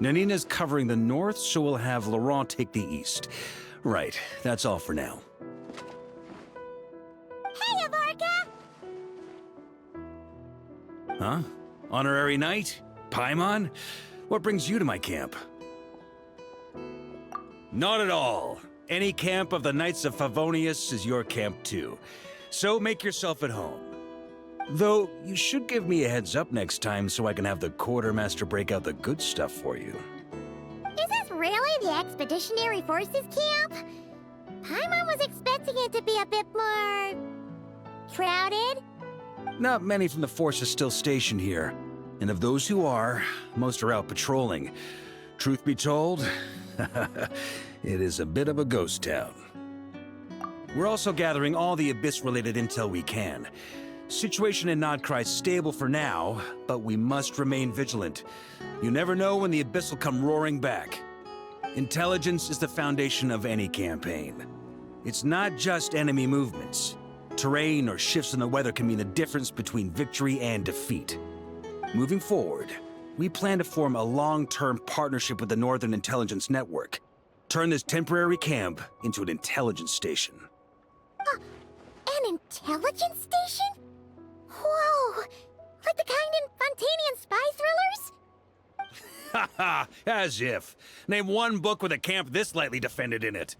Nanina's covering the north, so we'll have Laurent take the east. Right, that's all for now. Hey, Avarka! Huh? Honorary Knight? Paimon? What brings you to my camp? Not at all. Any camp of the Knights of Favonius is your camp too. So make yourself at home. Though, you should give me a heads up next time so I can have the quartermaster break out the good stuff for you. Is this really the Expeditionary Forces camp? Paimon was expecting it to be a bit more... crowded? Not many from the force are still stationed here. And of those who are, most are out patrolling. Truth be told, it is a bit of a ghost town. We're also gathering all the Abyss-related intel we can. Situation in Nodcry's stable for now, but we must remain vigilant. You never know when the Abyss will come roaring back. Intelligence is the foundation of any campaign. It's not just enemy movements. Terrain or shifts in the weather can mean the difference between victory and defeat. Moving forward, we plan to form a long-term partnership with the Northern Intelligence Network. Turn this temporary camp into an intelligence station. An intelligence station? Whoa! Like the kind in Fontanian spy thrillers? Haha, as if. Name one book with a camp this lightly defended in it.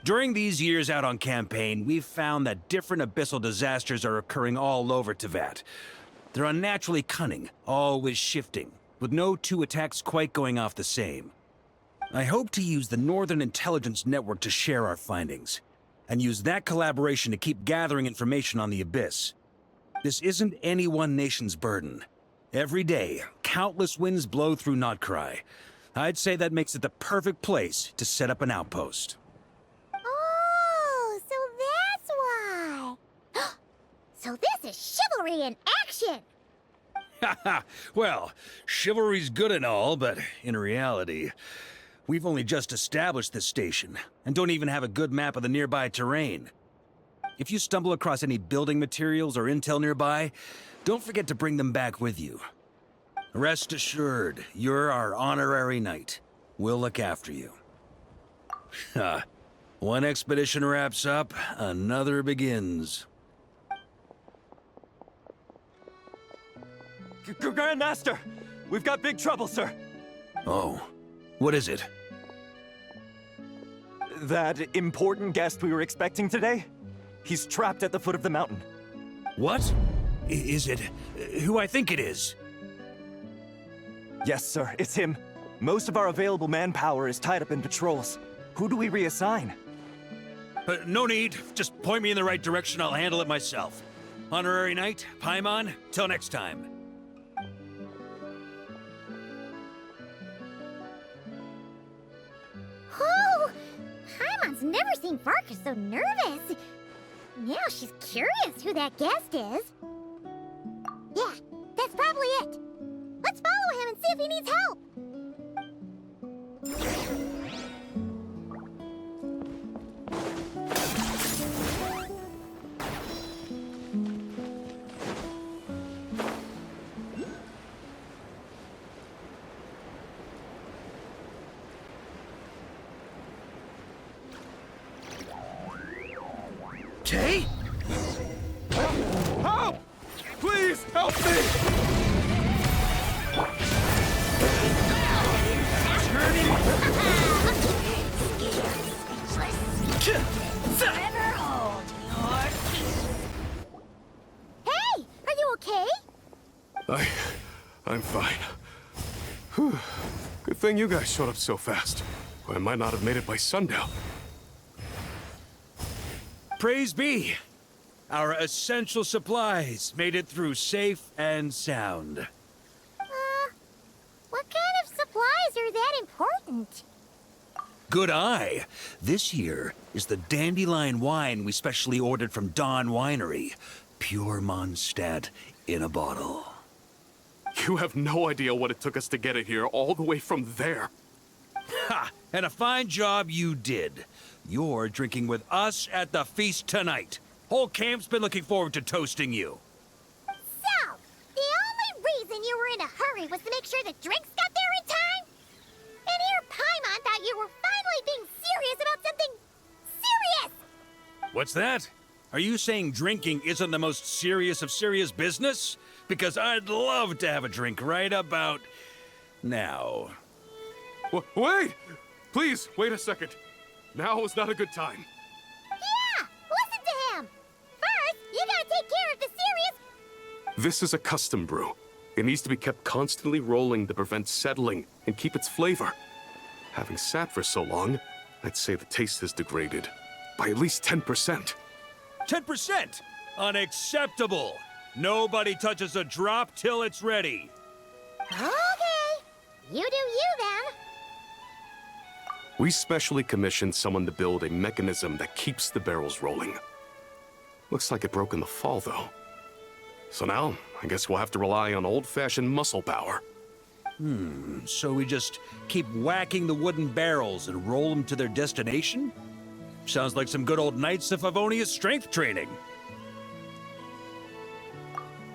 During these years out on campaign, we've found that different abyssal disasters are occurring all over Teyvat. They're unnaturally cunning, always shifting, with no two attacks quite going off the same. I hope to use the Northern Intelligence Network to share our findings, and use that collaboration to keep gathering information on the Abyss. This isn't any one nation's burden. Every day, countless winds blow through Nodcry. I'd say that makes it the perfect place to set up an outpost. Oh, so that's why. So this is chivalry in action! Haha, well, chivalry's good and all, but in reality, we've only just established this station, and don't even have a good map of the nearby terrain. If you stumble across any building materials or intel nearby, don't forget to bring them back with you. Rest assured, you're our honorary knight. We'll look after you. One expedition wraps up, another begins. Grandmaster! We've got big trouble, sir! Oh, what is it? That important guest we were expecting today? He's trapped at the foot of the mountain. What? Is it who I think it is? Yes, sir, it's him. Most of our available manpower is tied up in patrols. Who do we reassign? No need. Just point me in the right direction. I'll handle it myself. Honorary Knight, Paimon, till next time. Oh! Paimon's never seen Varka so nervous. Now she's curious who that guest is. Yeah, that's probably it. Let's follow him and see if he needs help. Tay? Help! Please, help me! Never hold your peace. Hey, are you okay? I'm fine. Whew. Good thing you guys showed up so fast. Or I might not have made it by sundown. Praise be. Our essential supplies made it through safe and sound. What kind of supplies are that important? Good eye. This here is the dandelion wine we specially ordered from Dawn Winery. Pure Mondstadt in a bottle. You have no idea what it took us to get it here, all the way from there. Ha! And a fine job you did. You're drinking with us at the feast tonight. Whole camp's been looking forward to toasting you. So, the only reason you were in a hurry was to make sure the drinks got there in time? What's that? Are you saying drinking isn't the most serious of serious business? Because I'd love to have a drink right about now. Wait! Please, wait a second. Now is not a good time. Yeah! Listen to him! First, you gotta take care of the serious... This is a custom brew. It needs to be kept constantly rolling to prevent settling and keep its flavor. Having sat for so long, I'd say the taste has degraded by at least 10%. 10%! Unacceptable! Nobody touches a drop till it's ready. Okay. You do you, then. We specially commissioned someone to build a mechanism that keeps the barrels rolling. Looks like it broke in the fall, though. So now, I guess we'll have to rely on old-fashioned muscle power. So we just keep whacking the wooden barrels and roll them to their destination? Sounds like some good old Knights of Favonius strength training.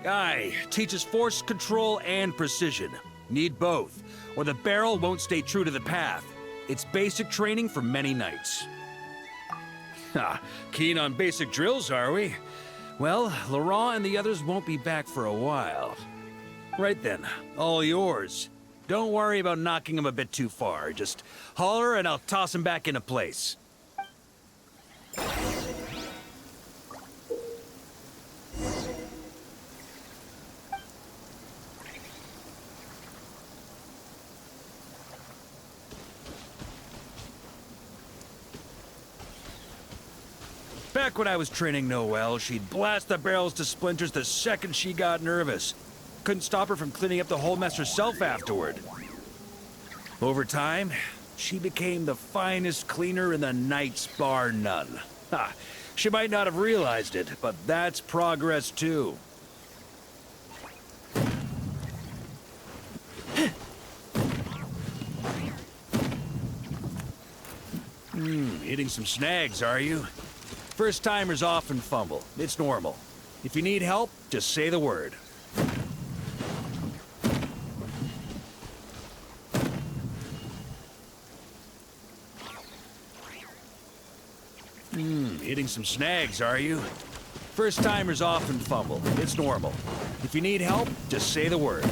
Aye, teaches force control and precision. Need both, or the barrel won't stay true to the path. It's basic training for many knights. Ha, keen on basic drills, are we? Well, Laurent and the others won't be back for a while. Right then, all yours. Don't worry about knocking him a bit too far. Just holler and I'll toss him back into place. Back when I was training Noelle, she'd blast the barrels to splinters the second she got nervous. Couldn't stop her from cleaning up the whole mess herself afterward. Over time, she became the finest cleaner in the Knights, bar none. Ha! She might not have realized it, but that's progress too. Hitting some snags, are you? First-timers often fumble. It's normal. If you need help, just say the word. Hitting some snags, are you? First-timers often fumble. It's normal. If you need help, just say the word.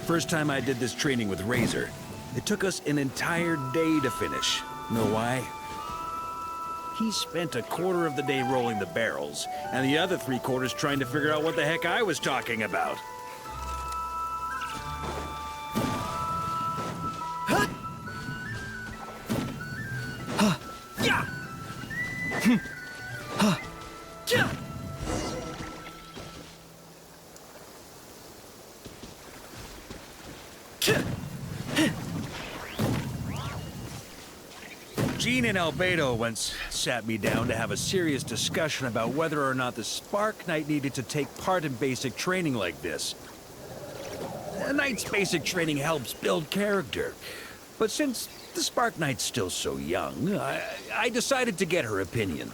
First time I did this training with Razor, it took us an entire day to finish. Know why? He spent a quarter of the day rolling the barrels, and the other 3/4 trying to figure out what the heck I was talking about. Jean and Albedo once sat me down to have a serious discussion about whether or not the Spark Knight needed to take part in basic training like this. A Knight's basic training helps build character. But since the Spark Knight's still so young, I decided to get her opinion.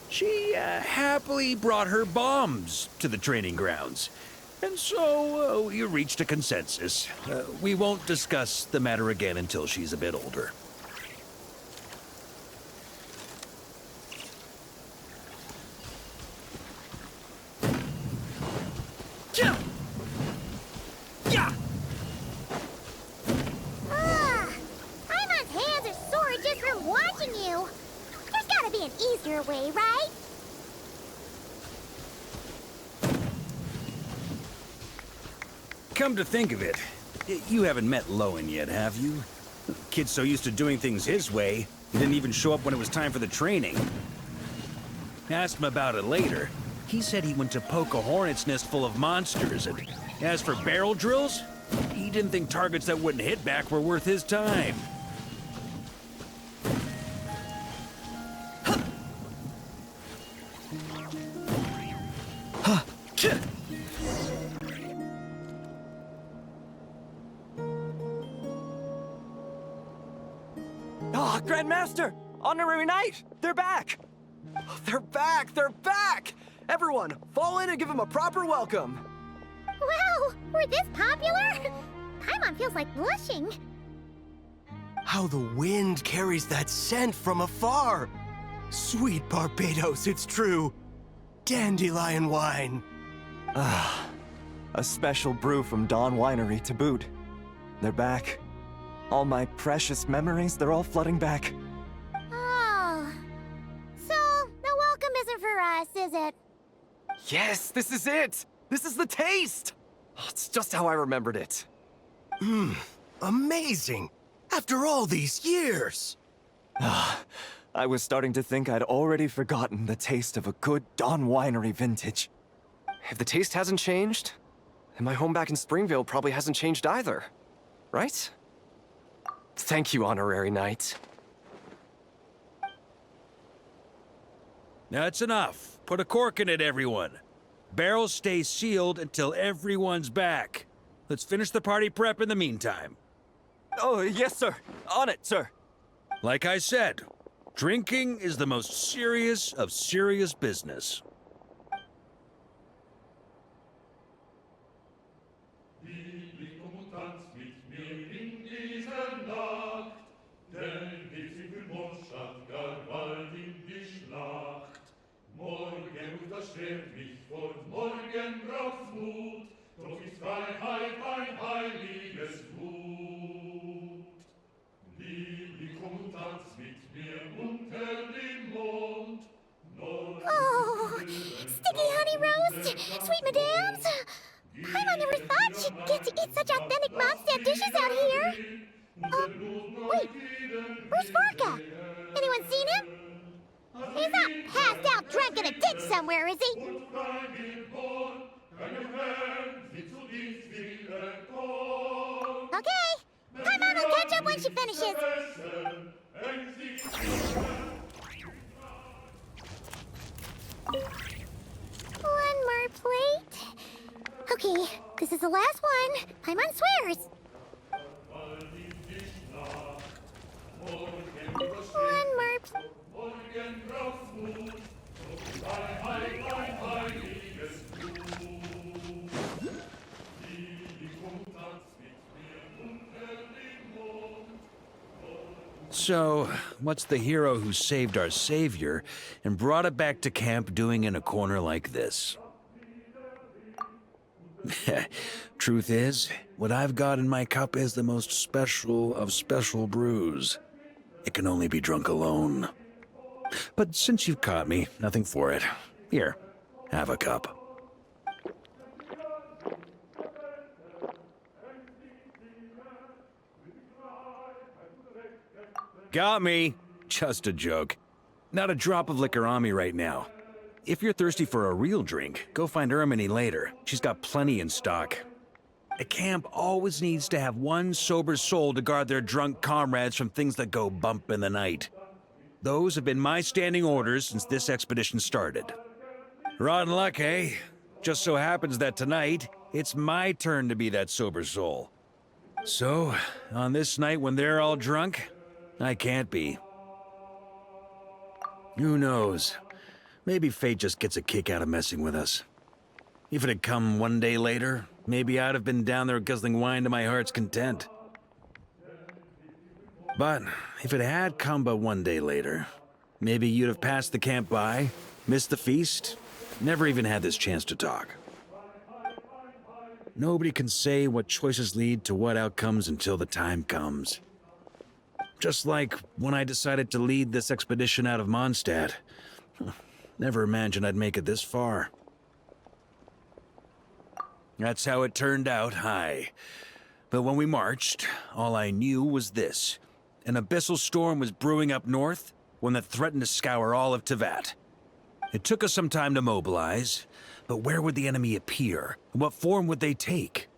She happily brought her bombs to the training grounds. And so we reached a consensus. We won't discuss the matter again until she's a bit older. Paimon's hands are sore just from watching you. There's gotta be an easier way, right? Come to think of it, you haven't met Lowen yet, have you? Kid's so used to doing things his way, he didn't even show up when it was time for the training. Asked him about it later. He said he went to poke a hornet's nest full of monsters, and as for barrel drills, he didn't think targets that wouldn't hit back were worth his time. Grandmaster! Honorary Knight! They're back! They're back! They're back! Everyone, fall in and give them a proper welcome. Wow, we're this popular? Paimon feels like blushing. How the wind carries that scent from afar. Sweet Barbados, it's true. Dandelion wine. Ah, a special brew from Dawn Winery to boot. They're back. All my precious memories, they're all flooding back. Oh. So, the welcome isn't for us, is it? Yes, this is it! This is the taste! Oh, it's just how I remembered it. Amazing. After all these years. I was starting to think I'd already forgotten the taste of a good Dawn Winery vintage. If the taste hasn't changed, then my home back in Springvale probably hasn't changed either. Right? Thank you, Honorary Knight. That's enough. Put a cork in it, everyone. Barrels stay sealed until everyone's back. Let's finish the party prep in the meantime. Oh, yes, sir. On it, sir. Like I said, drinking is the most serious of serious business. Schwert mich fort, morgen braucht's Mut, doch ist Freiheit ein heiliges Blut. Liebling, komm und tanz mit mir unter dem Mond. Oh, sticky honey roast, sweet madams. Paimon never thought she'd get to eat such authentic Mondstadt dishes out here. Wait, where's Vorka? Anyone seen him? He's not passed out drunk in a ditch somewhere, is he? Okay, Paimon will catch up when she finishes. One more plate. Okay, this is the last one. Paimon swears. One more plate. So, what's the hero who saved our savior and brought it back to camp doing in a corner like this? Truth is, what I've got in my cup is the most special of special brews. It can only be drunk alone. But since you've caught me, nothing for it. Here, have a cup. Got me. Just a joke. Not a drop of liquor on me right now. If you're thirsty for a real drink, go find Ermini later. She's got plenty in stock. A camp always needs to have one sober soul to guard their drunk comrades from things that go bump in the night. Those have been my standing orders since this expedition started. Rotten luck, eh? Just so happens that tonight, it's my turn to be that sober soul. So, on this night when they're all drunk, I can't be. Who knows? Maybe fate just gets a kick out of messing with us. If it had come one day later, maybe I'd have been down there guzzling wine to my heart's content. But if it had come but one day later, maybe you'd have passed the camp by, missed the feast, never even had this chance to talk. Nobody can say what choices lead to what outcomes until the time comes. Just like when I decided to lead this expedition out of Mondstadt. Never imagined I'd make it this far. That's how it turned out, aye. But when we marched, all I knew was this. An abyssal storm was brewing up north, one that threatened to scour all of Teyvat. It took us some time to mobilize, but where would the enemy appear? What form would they take?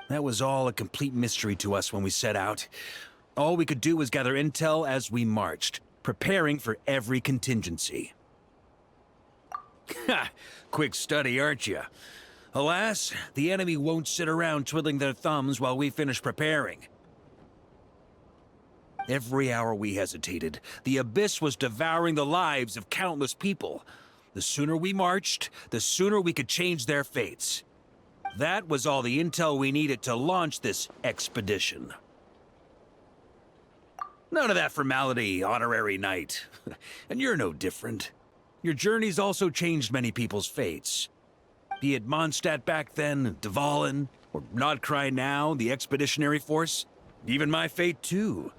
That was all a complete mystery to us when we set out. All we could do was gather intel as we marched, preparing for every contingency. Ha! Quick study, aren't you? Alas, the enemy won't sit around twiddling their thumbs while we finish preparing. Every hour we hesitated, the abyss was devouring the lives of countless people. The sooner we marched, the sooner we could change their fates. That was all the intel we needed to launch this expedition. None of that formality, honorary knight. And you're no different. Your journey's also changed many people's fates. Be it Mondstadt back then, Dvalin, or Nodcry now, the expeditionary force. Even my fate, too.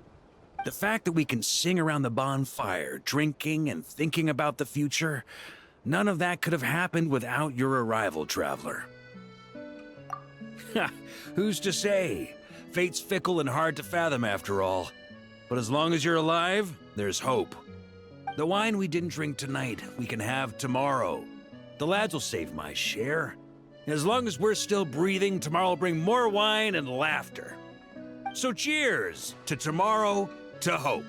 The fact that we can sing around the bonfire, drinking and thinking about the future, none of that could have happened without your arrival, traveler. Ha! Who's to say? Fate's fickle and hard to fathom after all. But as long as you're alive, there's hope. The wine we didn't drink tonight, we can have tomorrow. The lads will save my share. As long as we're still breathing, tomorrow will bring more wine and laughter. So cheers to tomorrow, to hope.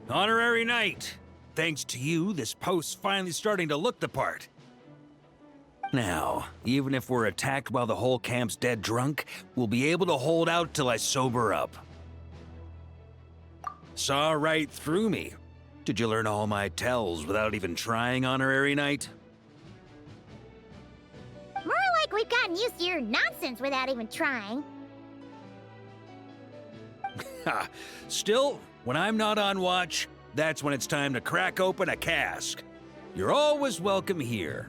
Honorary Knight! Thanks to you, this post's finally starting to look the part. Now, even if we're attacked while the whole camp's dead drunk, we'll be able to hold out till I sober up. Saw right through me. Did you learn all my tells without even trying, Honorary Knight? More like we've gotten used to your nonsense without even trying. Ha! Still, when I'm not on watch, that's when it's time to crack open a cask. You're always welcome here.